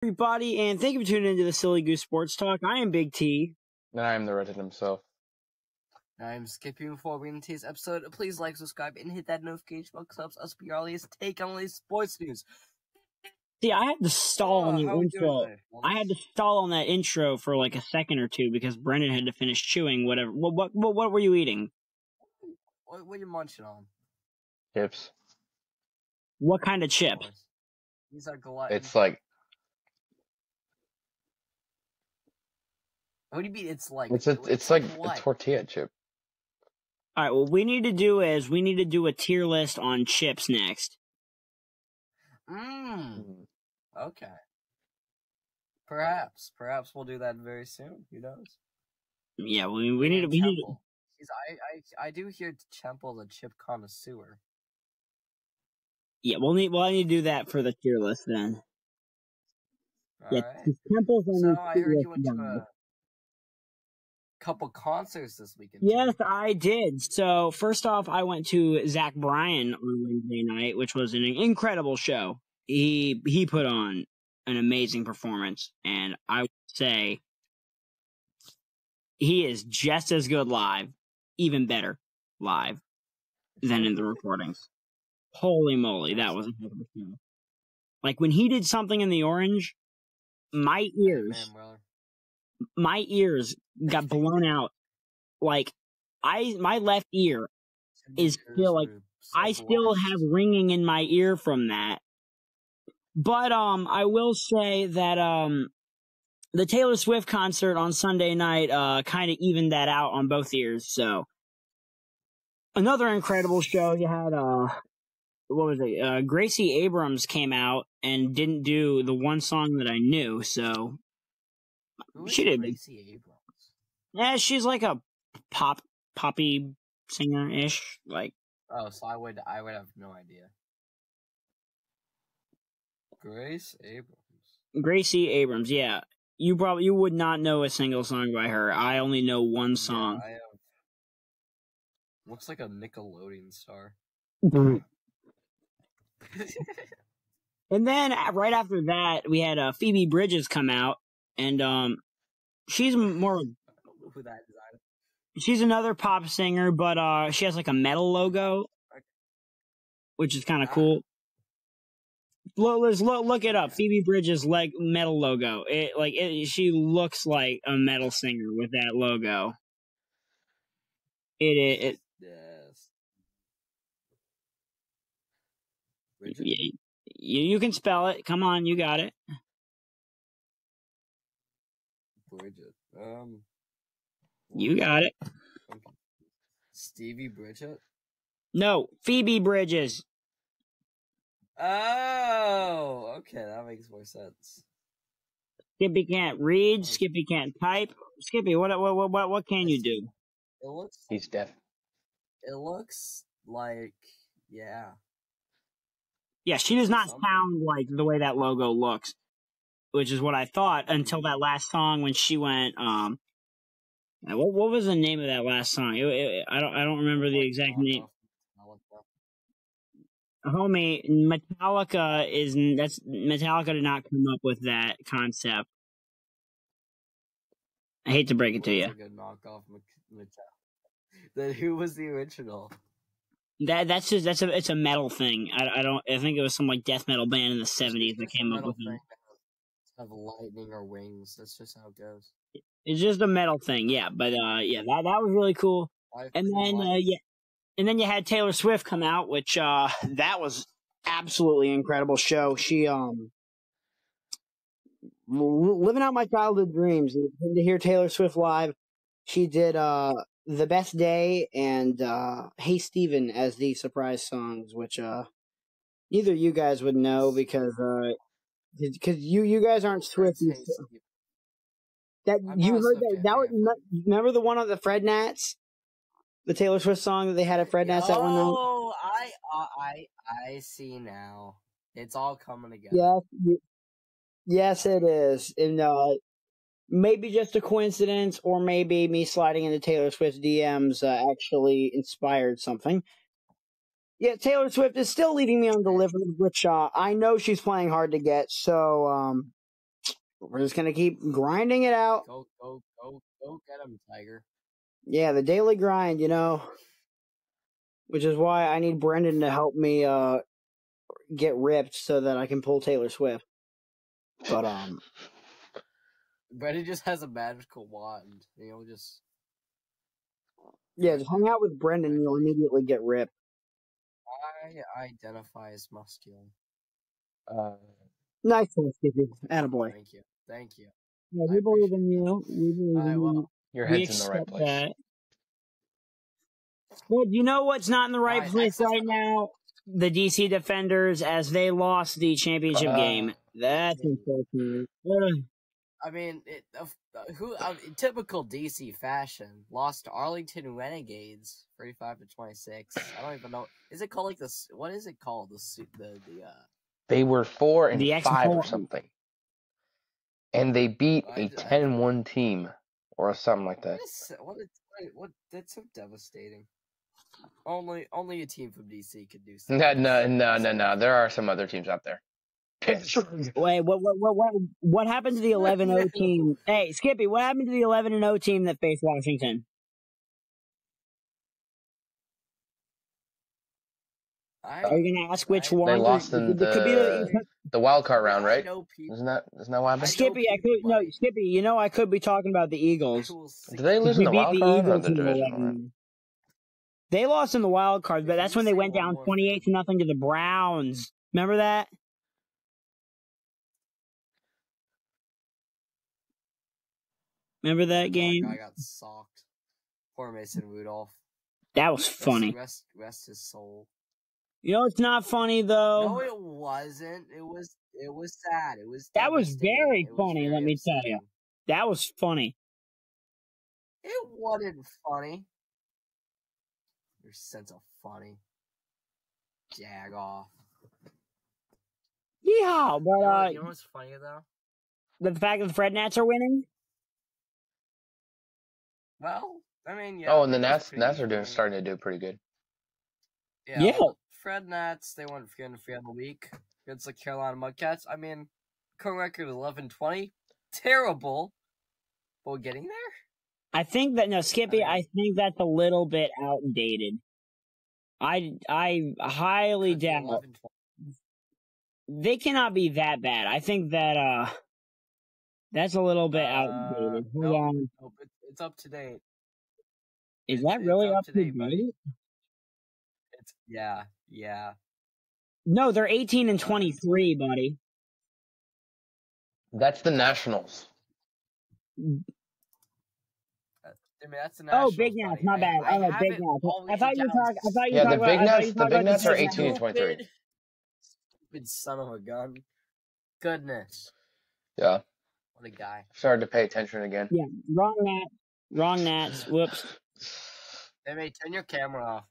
Everybody, and thank you for tuning into the Silly Goose Sports Talk. I am Big T. And I am the Reddit himself. I'm Skippy. Before we get into today's episode, please like, subscribe, and hit that notification bell because it helps us be your earliest take on all these sports news. See, I had to stall on the intro. I had to stall on that intro for like a second or two because Brendan had to finish chewing whatever. What were you eating? What are you munching on? Chips. What kind of chip? These are gluttons. It's like... What do you mean it's like? It's like a tortilla chip. All right, what we need to do is we need to do a tier list on chips next. Okay. Perhaps we'll do that very soon. Who knows? Yeah, we need to. I do hear Temple's a chip connoisseur. Yeah, I need to do that for the tier list then. All right. Temple's so I heard you went to a couple concerts this weekend. Yes, I did. So first off, I went to Zach Bryan on Wednesday night, which was an incredible show. He put on an amazing performance, and I would say he is just as good live, even better live than in the recordings. Holy moly, that was a heck of a show. Like when he did Something in the Orange, my ears got blown out. Like my left ear is still like I still have ringing in my ear from that. But I will say that the Taylor Swift concert on Sunday night kind of evened that out on both ears. So another incredible show. You had what was it? Gracie Abrams came out and didn't do the one song that I knew. So she did. Gracie Abrams? Yeah, she's like a poppy singer ish. Like so I would have no idea. Gracie Abrams, yeah. You would not know a single song by her. I only know one song. Yeah, looks like a Nickelodeon star. And then right after that, we had Phoebe Bridgers come out, and she's more. Who that is? She's another pop singer, but she has like a metal logo, which is kind of cool. Look it up. Phoebe Bridgers' metal logo. She looks like a metal singer with that logo. It yes. You can spell it. Come on, you got it. Bridget. You got it. Stevie Bridget? No, Phoebe Bridgers. Oh, okay, that makes more sense. Skippy can't read. Skippy can't type. Skippy, what can you do? He's deaf. It looks like, yeah. Yeah, she does not sound like the way that logo looks, which is what I thought until that last song when she went. What was the name of that last song? I don't remember the exact name. Homie, Metallica did not come up with that concept. I hate to break it to you. A good knockoff Metallica. Then who was the original? It's a metal thing. I think it was some like death metal band in the 70s that came up with it. Have lightning or wings. That's just how it goes. It's just a metal thing, yeah. But that was really cool. And then you had Taylor Swift come out, which that was absolutely incredible show. She living out my childhood dreams. And to hear Taylor Swift live, she did The Best Day and Hey Steven as the surprise songs, which neither of you guys would know because you guys aren't Swifties. You heard that? Remember the one on the Fred Nats? The Taylor Swift song that they had at Fred Nats that one night? Oh, I see now. It's all coming together. Yes, it is. And maybe just a coincidence, or maybe me sliding into Taylor Swift's DMs actually inspired something. Yeah, Taylor Swift is still leaving me undelivered, which I know she's playing hard to get. So We're just gonna keep grinding it out. Go get him, Tiger. Yeah, the daily grind, which is why I need Brendan to help me get ripped so that I can pull Taylor Swift. But Brendan just has a magical wand. Just hang out with Brendan and you'll immediately get ripped. I identify as muscular. Nice to Skippy. Attaboy. Thank you. Yeah, we believe in you. We believe in you. Your head's in the right place. That. Well, you know what's not in the right place right now? The DC Defenders, as they lost the championship game. That's unfortunate. I mean, in typical DC fashion, lost to Arlington Renegades, 35-26. I don't even know. Is it called like this? What is it called? They were 4-5 or something, and they beat a 10-1 team or something like that. What? That's so devastating. Only a team from DC could do something. No. There are some other teams out there. Wait, what happened to the 11-0 team? Hey, Skippy, what happened to the 11-0 team that faced Washington? Are you gonna ask which one? They lost in the wild card round, right? Isn't that what happened? Skippy, Skippy, I could be talking about the Eagles. Did they lose in the wild card or the divisional round? They lost in the wild card, but that's when they went down 28-0 to the Browns. Remember that? Remember that game? I got socked. Poor Mason Rudolph. That was funny. Rest his soul. It's not funny though. No, it wasn't. It was sad. It was. That was very funny. Let me tell you, that was funny. It wasn't funny. Your sense of funny. Jag off. Yeah, but you know what's funny though? The fact that the Fred Nats are winning. Well, I mean, yeah. Oh, and the Nats are starting to do pretty good. Yeah. Fred Nats, they went 3-3 on the week against the Carolina Mudcats. I mean, current record 11-20. Terrible. But we're getting there? I think that, Skippy, I think that's a little bit outdated. I highly doubt. They cannot be that bad. I think that, that's a little bit outdated. Hold on. Nope, it's up to date. Is that really up to date? Yeah. No, they're 18-23, buddy. That's the Nationals. I mean, that's the Nationals. Oh, Big Nats, my bad. Oh, Big Nats. I thought you were talking. Yeah, the Big Nats are 18-23. Stupid son of a gun. Goodness. Yeah. What a guy. Started to pay attention again. Yeah, wrong Nats. Whoops. Hey, mate, turn your camera off.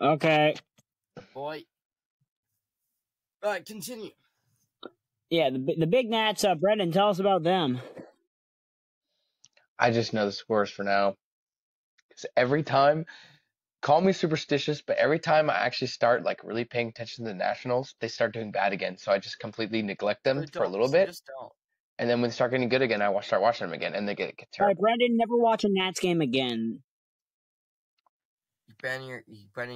Okay. Boy. All right, continue. Yeah, the Big Nats, Brendan, tell us about them. I just know the scores for now. Because every time, call me superstitious, but every time I actually start really paying attention to the Nationals, they start doing bad again. So I just completely neglect them for a little bit. Just don't. And then when they start getting good again, I start watching them again, and they get terrible. All right, Brendan, never watch a Nats game again. Brendan,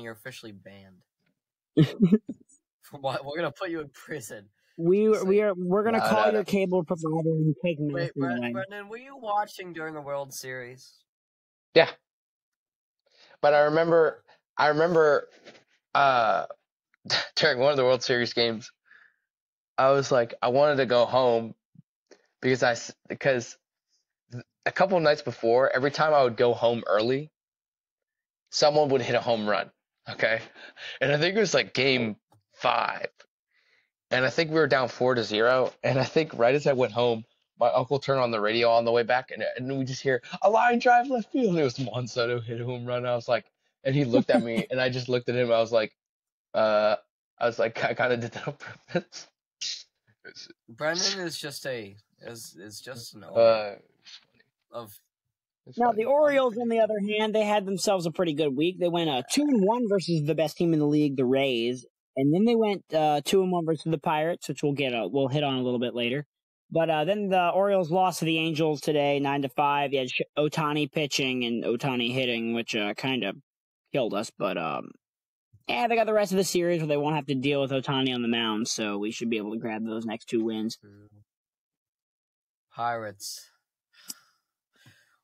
you're officially banned. For what? We're gonna put you in prison. We're gonna call your cable provider and take them. Wait, Brendan, were you watching during the World Series? Yeah, but I remember during one of the World Series games, I was like, I wanted to go home because a couple of nights before, every time I would go home early, someone would hit a home run. Okay, and I think it was game 5. And I think we were down 4-0. And I think right as I went home, my uncle turned on the radio on the way back, and we just hear a line drive left field. And it was Juan Soto hit a home run. I was like, and he looked at me, and I just looked at him. I was like, I kind of did that on purpose. Brendan is just an of. Now the Orioles, on the other hand, they had themselves a pretty good week. They went 2-1 versus the best team in the league, the Rays. And then they went 2-1 versus the Pirates, which we'll hit on a little bit later. But then the Orioles lost to the Angels today, 9-5. You had Ohtani pitching and Ohtani hitting, which kind of killed us. But they got the rest of the series where they won't have to deal with Ohtani on the mound, so we should be able to grab those next 2 wins. Pirates.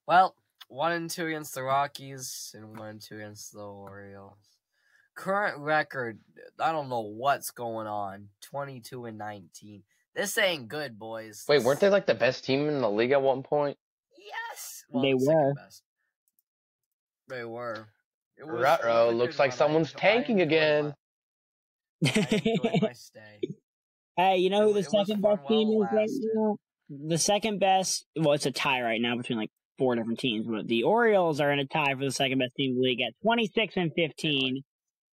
Well, 1-2 against the Rockies and 1-2 against the Orioles. Current record, I don't know what's going on. 22-19. This ain't good, boys. Wait, weren't they like the best team in the league at one point? Yes. Well, they were. Best. They were. Ruh-roh, looks like someone's tanking again. I enjoyed my stay. Hey, you know who the second best team is right now? The second best, well, it's a tie right now between like 4 different teams, but the Orioles are in a tie for the second best team in the league at 26-15,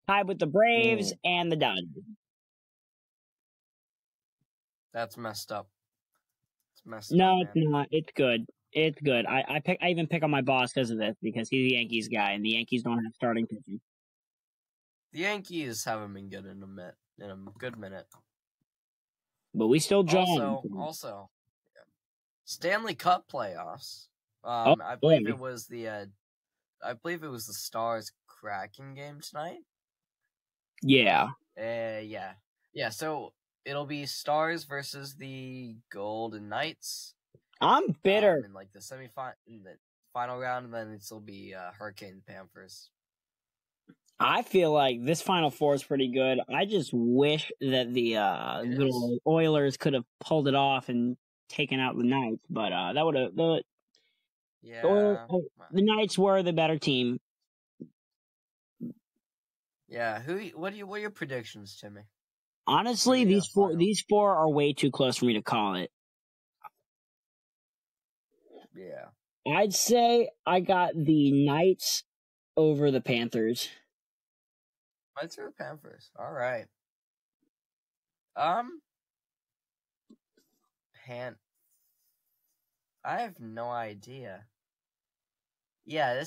tied with the Braves and the Dodgers. That's messed up. It's messed No, up, it's not. It's good. It's good. I even pick on my boss because of this, because he's a Yankees guy, and the Yankees don't have starting pitching. The Yankees haven't been good in a good minute. But we still join. Also, Stanley Cup playoffs. I believe it was the Stars Kraken game tonight. Yeah. Yeah. So it'll be Stars versus the Golden Knights. I'm bitter. In like the final round, and then it'll be Hurricane Panthers. I feel like this Final Four is pretty good. I just wish that the little Oilers could have pulled it off and taken out the Knights, but that would have the Knights were the better team. Yeah, what are your predictions, Timmy? Honestly, these four are way too close for me to call it. Yeah. I'd say I got the Knights over the Panthers. Knights over the Panthers. All right. I have no idea. Yeah,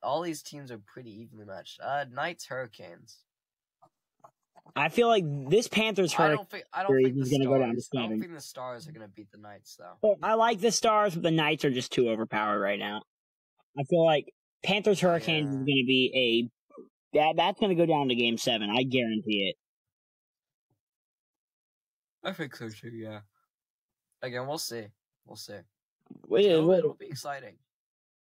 all these teams are pretty evenly matched. Knights, Hurricanes. I feel like this Panthers Hurricanes is going to go down to 7. I don't think the Stars are going to beat the Knights, though. Well, I like the Stars, but the Knights are just too overpowered right now. I feel like Panthers Hurricanes is going to be that's going to go down to Game 7. I guarantee it. I think so too. Yeah. Again, we'll see. It'll be exciting.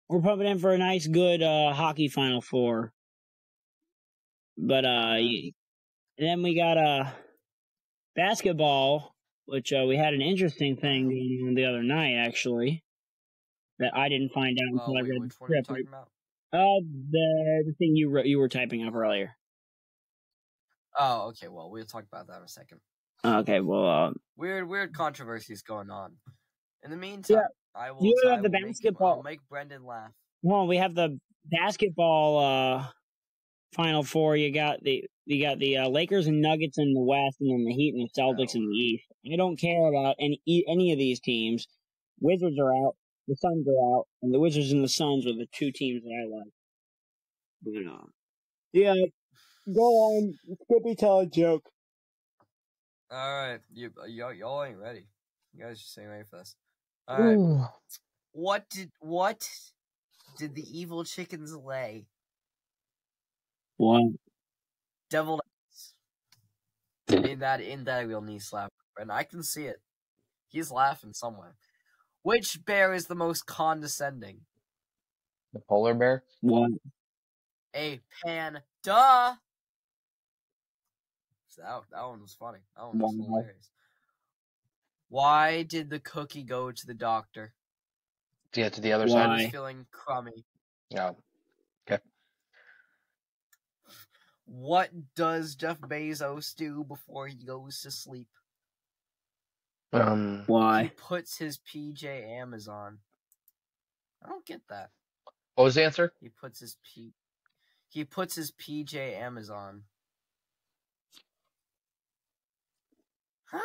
We're pumping in for a nice, good hockey Final Four. But and then we got basketball, which we had an interesting thing going on the other night, actually, that I didn't find out until I read the script. What are you talking about? The thing you were typing up earlier. Oh, okay. Well, we'll talk about that in a second. Okay. Well, weird controversies going on. In the meantime, I will. Have the basketball. I'll make Brendan laugh. Well, we have the basketball Final Four. You got the Lakers and Nuggets in the West, and then the Heat and the Celtics in the East. I don't care about any of these teams. Wizards are out. The Suns are out, and the Wizards and the Suns are the 2 teams that I like. But, yeah, go on. Skippy, tell a joke. All right, y'all ain't ready. You guys just ain't ready for this. All right. Ooh. What did the evil chickens lay? What? Deviled eggs. In that real knee slap, and I can see it. He's laughing somewhere. Which bear is the most condescending? The polar bear? What? A panda. So that one was funny. That one was hilarious. Why did the cookie go to the doctor? To get to the other side? He was feeling crummy. Yeah. Okay. What does Jeff Bezos do before he goes to sleep? Why? He puts his PJ Amazon. I don't get that. What was the answer? He puts his PJ Amazon. Huh?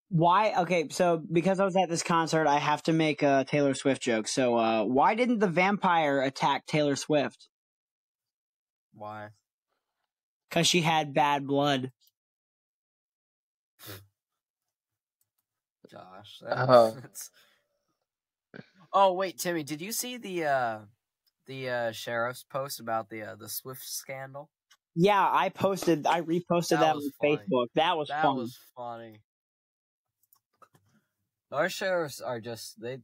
Why? Okay, so because I was at this concert, I have to make a Taylor Swift joke. So, why didn't the vampire attack Taylor Swift? Why? Because she had bad blood. Gosh, Uh, that's. Oh wait, Timmy, did you see the sheriff's post about the Swift scandal? Yeah, I reposted That that was on funny. Facebook. That was That fun. was funny. Our sheriffs are just they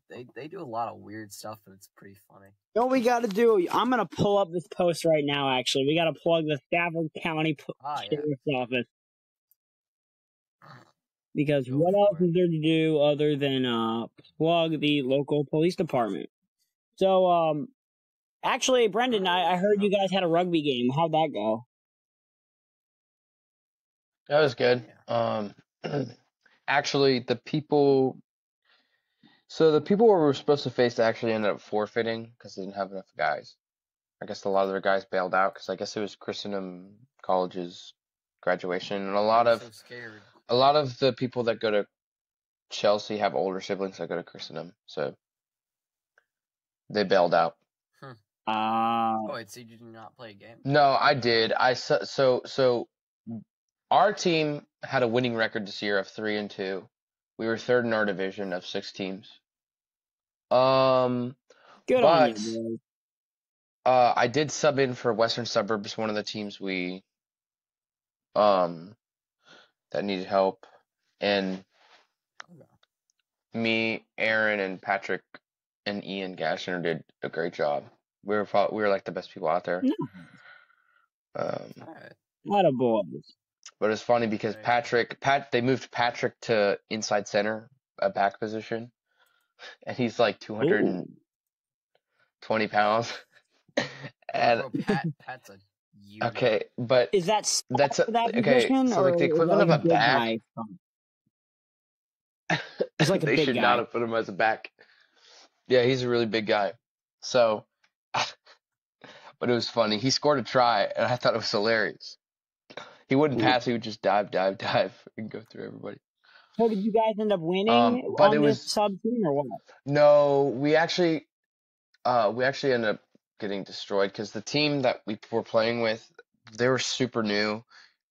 do a lot of weird stuff, and it's pretty funny. You know what we got to do? I'm going to pull up this post right now, actually. We got to plug the Stafford County Sheriff's Office. Because Go what for else it. is there to do other than plug the local police department? So, actually, Brendan, I heard you guys had a rugby game. How'd that go? that was good. Yeah. Actually, the people who were supposed to face actually ended up forfeiting because they didn't have enough guys. I guess a lot of their guys bailed out because I guess it was Christendom College's graduation, and I'm so scared. a lot of the people that go to Chelsea have older siblings that go to Christendom, so they bailed out. Oh, wait, so you did not play a game? No, I did. So our team had a winning record this year of 3-2. We were third in our division of 6 teams. Good on you, But boys. I did sub in for Western Suburbs, one of the teams we that needed help, and me, Aaron, and Patrick and Ian Gashner did a great job. We were like the best people out there. What a boys. But it's funny because they moved Patrick to inside center, a back position, and he's like 220 pounds. And Bro, Pat's a unit. okay, but is that that okay, position, so or like the equivalent of a back. It's like a they big should guy. not have put him as a back. Yeah, he's a really big guy. So, but it was funny. He scored a try, and I thought it was hilarious. He wouldn't pass; he would just dive, and go through everybody. So did you guys end up winning But on this sub team or what? No, we actually ended up getting destroyed because the team that we were playing with, they were super new.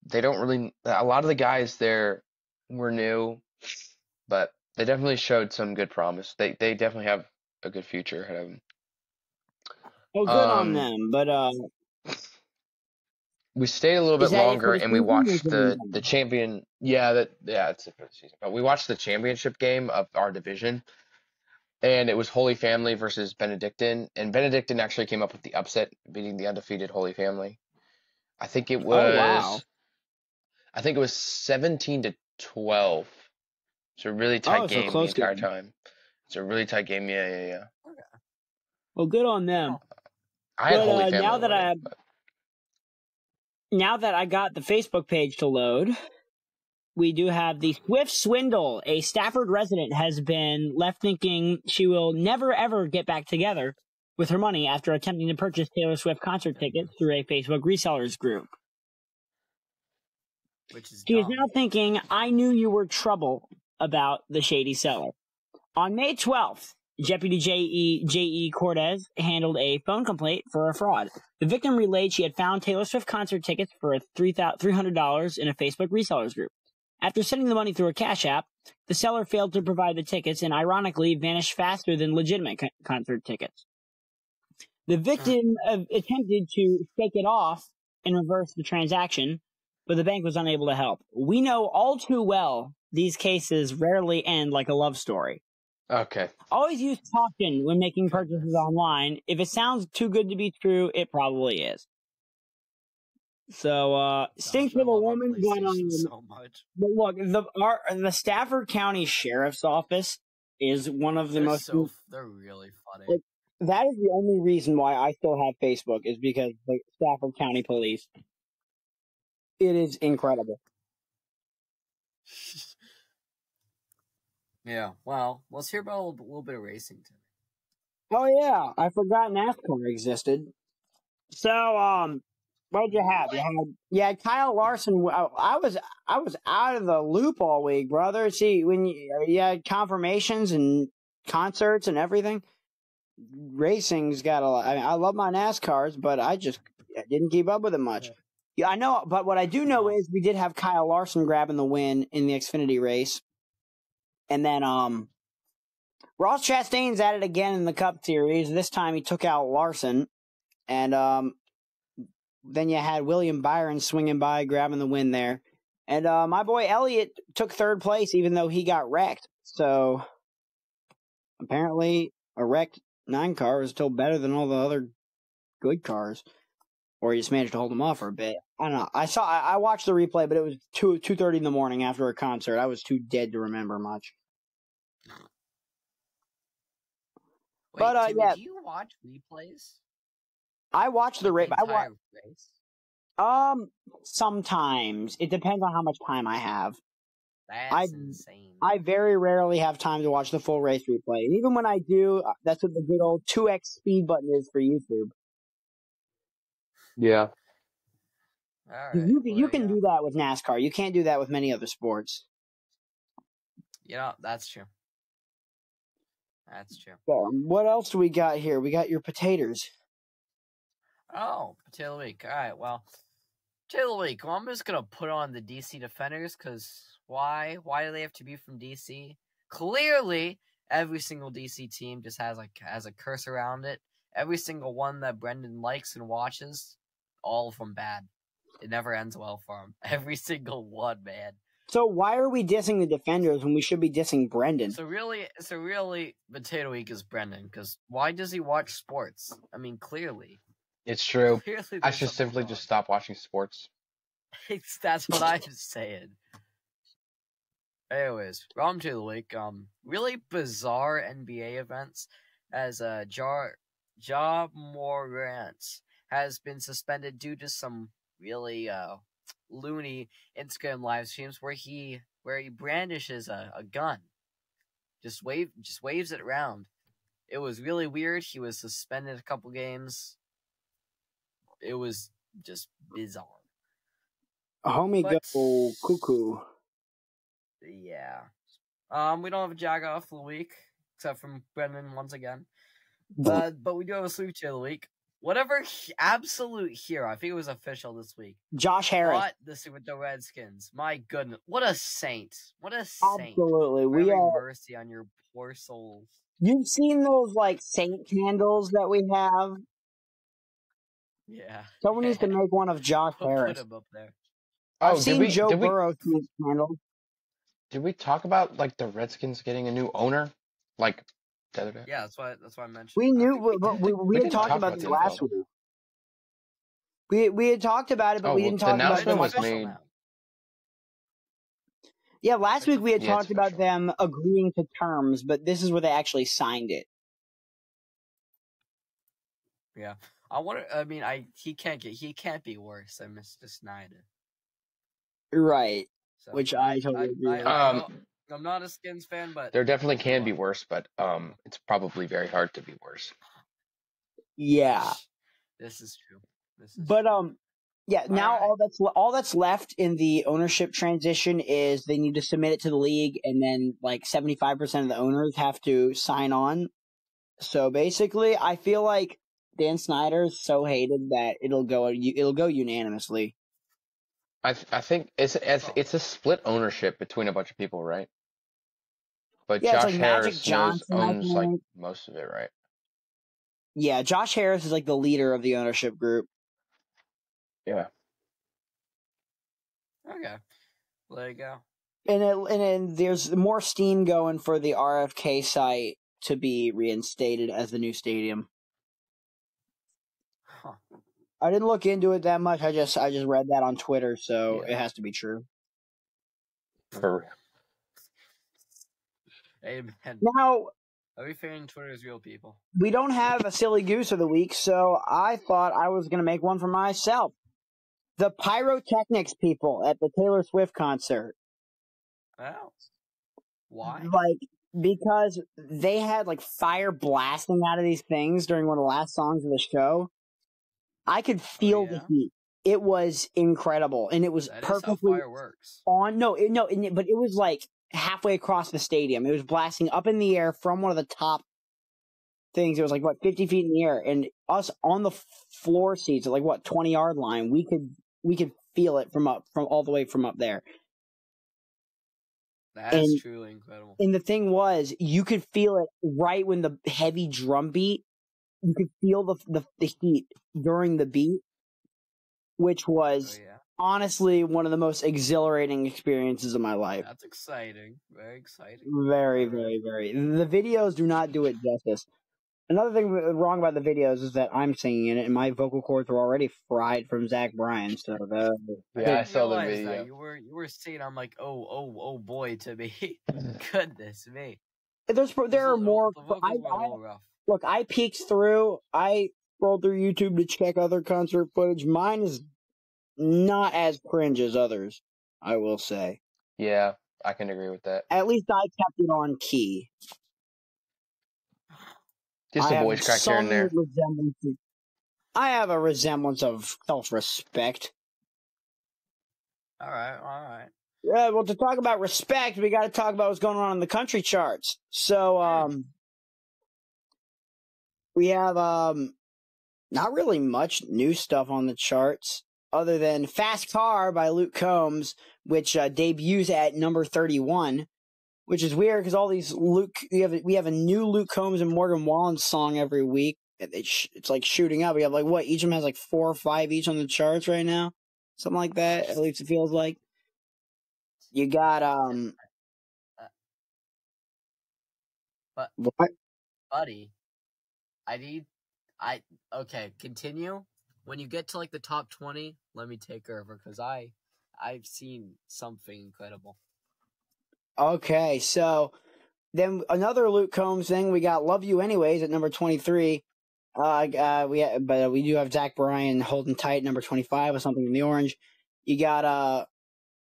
They don't really. A lot of the guys there were new, but they definitely showed some good promise. They definitely have a good future ahead of them. Oh, good on them. But we stayed a little bit longer and we watched the champion. Yeah, it's it for the season. But we watched the championship game of our division, and it was Holy Family versus Benedictine, and Benedictine actually came up with the upset, beating the undefeated Holy Family. I think it was. Oh, wow. I think it was 17-12. It's a really tight game the entire time. It's a really tight game. Yeah. Well, good on them. I had Holy Family. Now that I got the Facebook page to load, we do have the Swift Swindle. A Stafford resident has been left thinking she will never ever get back together with her money after attempting to purchase Taylor Swift concert tickets through a Facebook resellers group. She is now thinking, I knew you were trouble about the shady seller. On May 12th, Deputy J.E. Cortez handled a phone complaint for a fraud. The victim relayed she had found Taylor Swift concert tickets for $300 in a Facebook resellers group. After sending the money through a Cash App, the seller failed to provide the tickets and ironically vanished faster than legitimate concert tickets. The victim attempted to shake it off and reverse the transaction, but the bank was unable to help. We know all too well these cases rarely end like a love story. Okay. Always use caution when making purchases online. If it sounds too good to be true, it probably is. So, stinks of a woman going on. So much. But look, the Stafford County Sheriff's Office is one of the they're really funny. Like, that is the only reason why I still have Facebook is because the Stafford County Police. It is incredible. Yeah, well, let's hear about a little bit of racing today. Oh yeah, I forgot NASCAR existed. So, what did you have? You had Kyle Larson. I was out of the loop all week, brother. See, when you had confirmations and concerts and everything, racing's got a lot. I mean, I love my NASCARs, but I didn't keep up with it much. Yeah, I know, but what I do know is we did have Kyle Larson grabbing the win in the Xfinity race. And then Ross Chastain's at it again in the Cup Series. This time he took out Larson. And then you had William Byron swinging by, grabbing the win there. And my boy Elliott took third place, even though he got wrecked. So apparently a wrecked 9 car is still better than all the other good cars. Or he just managed to hold them off for a bit. I don't know. I watched the replay, but it was 2:30 in the morning after a concert. I was too dead to remember much. Wait, But Timmy, yeah, do you watch replays? I watched the race. Entire race? Sometimes it depends on how much time I have. That's insane. I very rarely have time to watch the full race replay. And even when I do, that's what the good old 2x speed button is for YouTube. Yeah. All right, You can do that with NASCAR. You can't do that with many other sports. That's true. That's true. So, what else do we got here? We got your potatoes. Oh, potato week. All right, well, potato week. Well, I'm just gonna put on the DC Defenders because why? Why do they have to be from DC? Clearly, every single DC team just has a curse around it. Every single one that Brendan likes and watches, all of them bad. It never ends well for him. Every single one, man. So why are we dissing the Defenders when we should be dissing Brendan? So really, Potato Week is Brendan because why does he watch sports? I mean, clearly. It's true. Clearly I there's should something simply wrong. just stop watching sports. That's what I'm saying. Anyways, Rom to the week. Really bizarre NBA events as Ja Morant has been suspended due to some really loony Instagram live streams where he brandishes a gun, just waves it around. It was really weird. He was suspended a couple games. It was just bizarre. Homie go cuckoo. Yeah. We don't have a Jaga for the week except from Brendan once again. But we do have a sleep chair of the week. Whatever absolute hero, I think it was official this week. Josh Harris. Fought this with the Redskins. My goodness. What a saint. What a saint. Absolutely. We have are mercy on your poor souls. You've seen those saint candles that we have? Yeah. Someone needs to make one of Josh Harris. Put him up there. I've seen Joe Burrow make candles. Did we talk about the Redskins getting a new owner? The other day? Yeah, that's why I mentioned. We knew, but we had talked about this last week. We had talked about it, but we didn't talk about it. The announcement was made. Yeah, last week we had talked about them agreeing to terms, but this is where they actually signed it. Yeah, he can't be worse than Mr. Snyder. Right. So, which I totally agree with. I'm not a Skins fan, but there definitely can be worse, but it's probably very hard to be worse. Yeah. This is true. Yeah, now all that's left in the ownership transition is they need to submit it to the league, and then 75% of the owners have to sign on. So basically, I feel like Dan Snyder is so hated that it'll go unanimously. I think it's a split ownership between a bunch of people, right? But yeah, Josh Harris owns most of it, right? Yeah, Josh Harris is the leader of the ownership group. Yeah. Okay. Well, there you go. And there's more steam going for the RFK site to be reinstated as the new stadium. Huh. I didn't look into it that much. I just read that on Twitter, so it has to be true. For real. Hey, man. Now, are we figuring Twitter is real people? We don't have a silly goose of the week, so I thought I was going to make one for myself. The pyrotechnics people at the Taylor Swift concert. Oh. Why? Because they had fire blasting out of these things during one of the last songs of the show. I could feel the heat. It was incredible, and it was perfectly fireworks. On. But it was halfway across the stadium. It was blasting up in the air from one of the top things. It was 50 feet in the air, and us on the floor seats at 20-yard line. We could feel it from all the way from up there. That's truly incredible. And the thing was, you could feel it right when the heavy drum beat. You could feel the heat during the beat, which was honestly one of the most exhilarating experiences of my life. That's exciting. Very exciting. Very, very, very. The videos do not do it justice. Another thing wrong about the videos is that I'm singing in it, and my vocal cords were already fried from Zach Bryan. So I saw the video. That. You were singing. I'm like, oh boy, to me. Goodness me. There are more. Look, I peeked through. I scrolled through YouTube to check other concert footage. Mine is not as cringe as others, I will say. Yeah, I can agree with that. At least I kept it on key. Just a voice crack here and there. I have a resemblance of self-respect. All right. Yeah, well, to talk about respect, we got to talk about what's going on in the country charts. So, we have not really much new stuff on the charts other than Fast Car by Luke Combs, which debuts at number 31, which is weird because all these we have a new Luke Combs and Morgan Wallen song every week. It's like shooting up. We have like what, each of them has like 4 or 5 each on the charts right now, something like that. At least it feels like. You got But what? Buddy, okay, continue. When you get to like the top 20, let me take over because I've seen something incredible. Okay, so then another Luke Combs thing. We got "Love You Anyways" at number 23. We do have Zach Bryan holding tight number 25 with "Something in the Orange." You got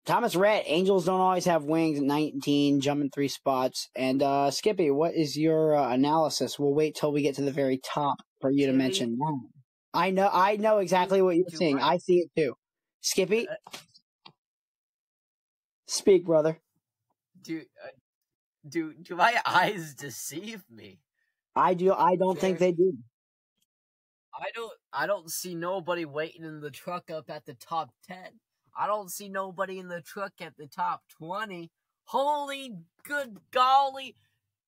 Thomas Rhett, "Angels Don't Always Have Wings" at 19, jumping 3 spots. And Skippy, what is your analysis? We'll wait till we get to the very top for you to mention that. I know exactly what you're saying. I see it too. Skippy, speak, brother. Do my eyes deceive me? I do. I don't think they do. I don't see nobody waiting in the truck up at the top 10. I don't see nobody in the truck at the top 20. Holy good golly.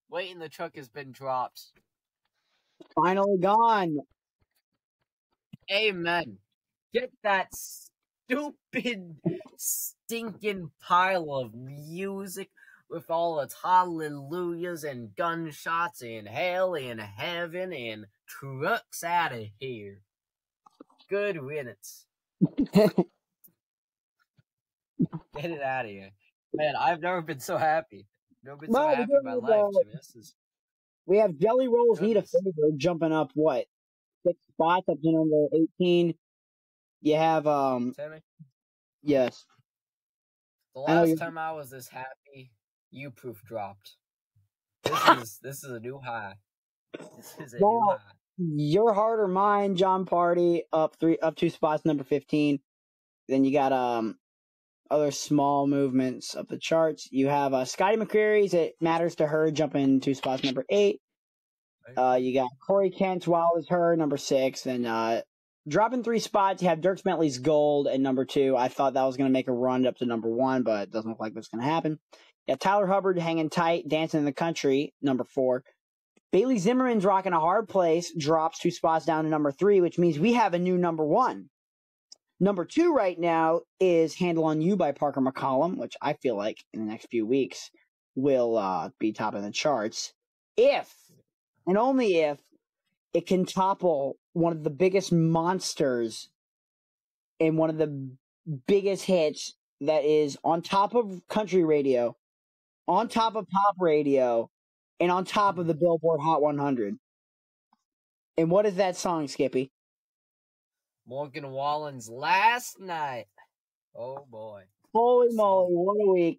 Wait, and the truck has been dropped. Finally gone. Amen. Get that stupid, stinking pile of music with all its hallelujahs and gunshots and hell and heaven and trucks out of here. Good riddance. Get it out of here. Man, I've never been so happy. Never been so happy in my life, Jimmy. We have Jelly Rolls Need a Favor jumping up, 6 spots up to number 18. You have, Timmy? Yes. The last time I was this happy, You Proof dropped. This is a new high. This is a new high. Your Heart or Mine, John Party, up 2 spots, number 15. Then you got, other small movements of the charts. You have Scotty McCreery's "It Matters to Her" jumping 2 spots, number 8. You got Corey Kent's "Wild as Her," number 6. And dropping 3 spots, you have Dierks Bentley's "Gold" at number 2. I thought that was going to make a run up to number 1, but it doesn't look like that's going to happen. You got Tyler Hubbard, "Hanging Tight," "Dancing in the Country," number 4. Bailey Zimmerman's "Rockin' a Hard Place" drops 2 spots down to number 3, which means we have a new number 1. Number 2 right now is "Handle on You" by Parker McCollum, which I feel like in the next few weeks will be top of the charts. If, and only if, it can topple one of the biggest monsters and one of the biggest hits that is on top of country radio, on top of pop radio, and on top of the Billboard Hot 100. And what is that song, Skippy? Morgan Wallen's "Last Night." Oh boy. Holy moly, what a week.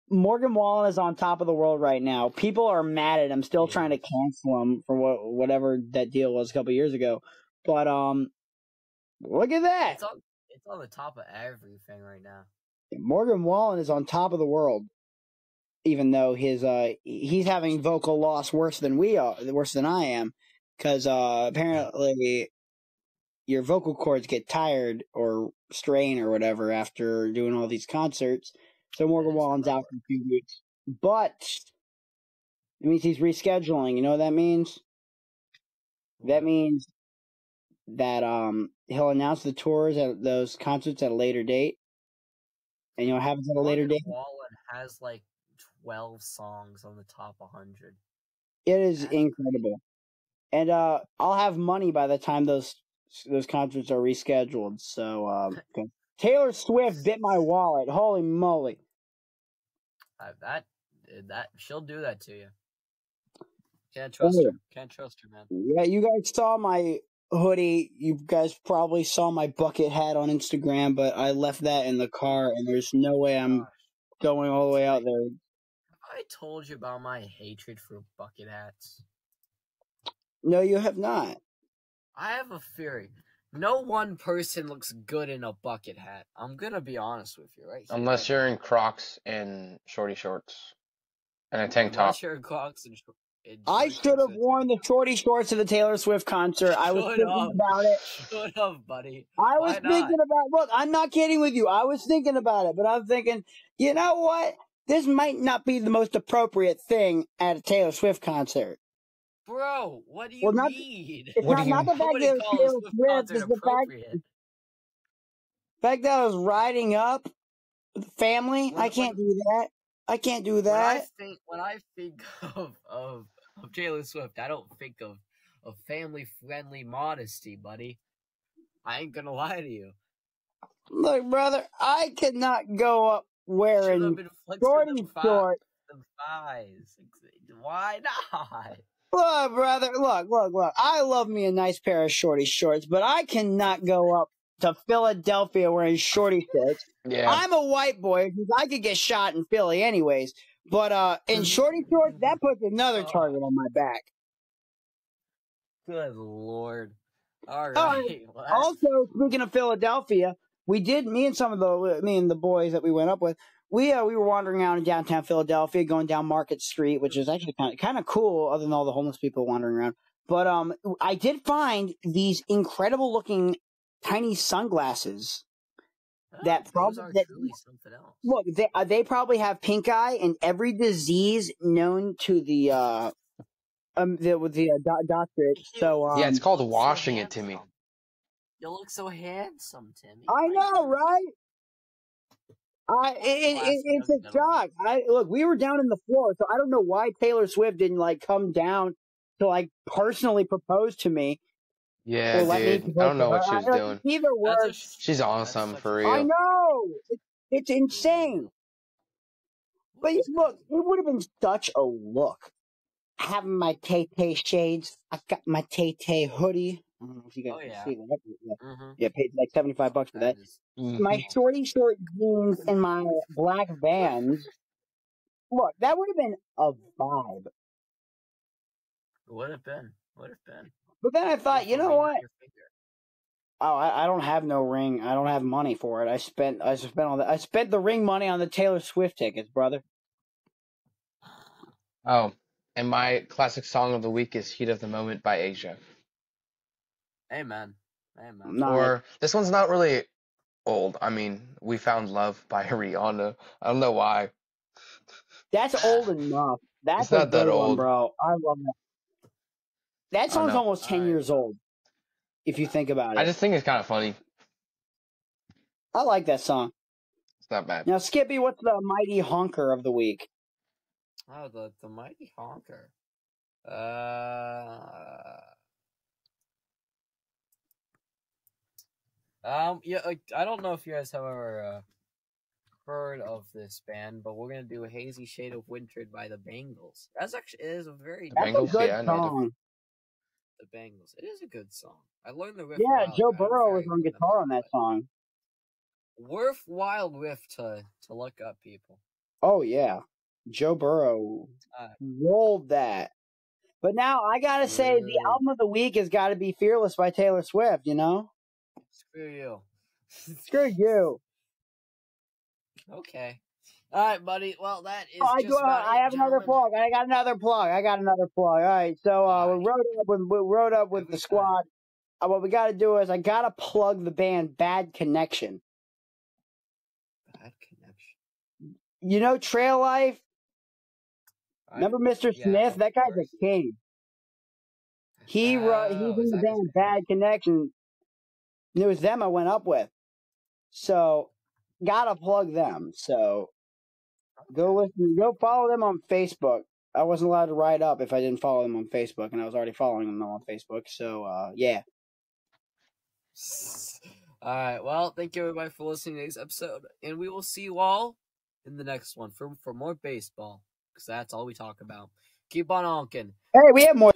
Morgan Wallen is on top of the world right now. People are mad at him, still trying to cancel him for whatever that deal was a couple years ago. But look at that. It's on the top of everything right now. Morgan Wallen is on top of the world. Even though he's having vocal loss worse than I am, because apparently your vocal cords get tired or strain or whatever after doing all these concerts. So Morgan Wallen's out for a few weeks. But it means he's rescheduling. You know what that means? That means that he'll announce the tours at those concerts at a later date. And you know what happens at a later date? Wallen has like 12 songs on the top 100. It is incredible. And I'll have money by the time those concerts are rescheduled. So Taylor Swift bit my wallet. Holy moly. That she'll do that to you. Can't trust her. Can't trust her, man. Yeah, you guys saw my hoodie. You guys probably saw my bucket hat on Instagram, but I left that in the car, and there's no way I'm going all the way out there. Have I told you about my hatred for bucket hats? No, you have not. I have a theory. No one person looks good in a bucket hat. I'm gonna be honest with you, right? Unless you're in Crocs and shorty shorts and a tank top. Unless you're in Crocs and I should have worn the shorty shorts to the Taylor Swift concert. I was thinking about it. Shut up, buddy. I was thinking about. Look, I'm not kidding with you. I was thinking about it, but I'm thinking, you know what? This might not be the most appropriate thing at a Taylor Swift concert. Bro, what do you mean? It's not the fact that Taylor Swift is the fact that I was riding up with family. I can't do that. I can't do that. When I think of Taylor Swift, I don't think of family-friendly modesty, buddy. I ain't gonna lie to you. Look, brother, I could not go up wearing shorty shorts. Why not? Look, brother, look. I love me a nice pair of shorty shorts, but I cannot go up to Philadelphia wearing shorty shorts. Yeah. I'm a white boy because I could get shot in Philly anyways. But in shorty shorts, that puts another target on my back. Good Lord. All right. Also, speaking of Philadelphia, me and the boys that we went up with, we were wandering around in downtown Philadelphia, going down Market Street, which is actually kind of cool, other than all the homeless people wandering around. But I did find these incredible looking tiny sunglasses. Those are truly something else. Look, they probably have pink eye and every disease known to the doctorate. So yeah, it's called washing it, Timmy. You look so handsome, Timmy. I know, right? It's a shock. Look, we were down in the floor, so I don't know why Taylor Swift didn't come down to personally propose to me. Yeah, dude. I don't know what she was doing. Either way, she's awesome for real. I know. It's insane. But look, it would have been such a look. Having my Tay-Tay shades. I got my Tay-Tay hoodie. I don't know if you guys can see that. Yeah, paid like $75 for that. My shorty short jeans and my black Vans. Look, that would have been a vibe. Would have been. But then I thought, you know what? Oh, I don't have no ring. I don't have money for it. I spent all that. I spent the ring money on the Taylor Swift tickets, brother. Oh, and my classic song of the week is "Heat of the Moment" by Asia. Amen. Or this one's not really old. I mean, "We Found Love" by Rihanna. I don't know why. That's old enough. That's not that old, one, bro. I love that. That song's almost 10 years old, if you think about it. I just think it's kind of funny. I like that song. It's not bad. Now, Skippy, what's the mighty honker of the week? Oh, the mighty honker. Yeah, I don't know if you guys have ever heard of this band, but we're gonna do "Hazy Shade of Winter" by the Bangles. It is a very good song. The Bangles. It is a good song. I learned the riff. Yeah, Joe Burrow was on guitar on that song. Worthwhile riff to look up, people. Oh yeah, Joe Burrow rolled that. But now I gotta say, the album of the week has got to be "Fearless" by Taylor Swift. You know. Screw you. Screw you. Okay. All right, buddy. Well, that is. I have another plug. I got another plug. All right. So we rode up with the squad. What we got to do is I got to plug the band Bad Connection. Bad Connection. You know Trail Life? Remember Mr. Smith? That guy's a king. He's in the band Bad Connection. It was them I went up with. So, gotta plug them. So, go follow them on Facebook. I wasn't allowed to write up if I didn't follow them on Facebook, and I was already following them on Facebook. So, yeah. All right. Well, thank you everybody for listening to this episode, and we will see you all in the next one for more baseball, because that's all we talk about. Keep on honking. Hey, we have more.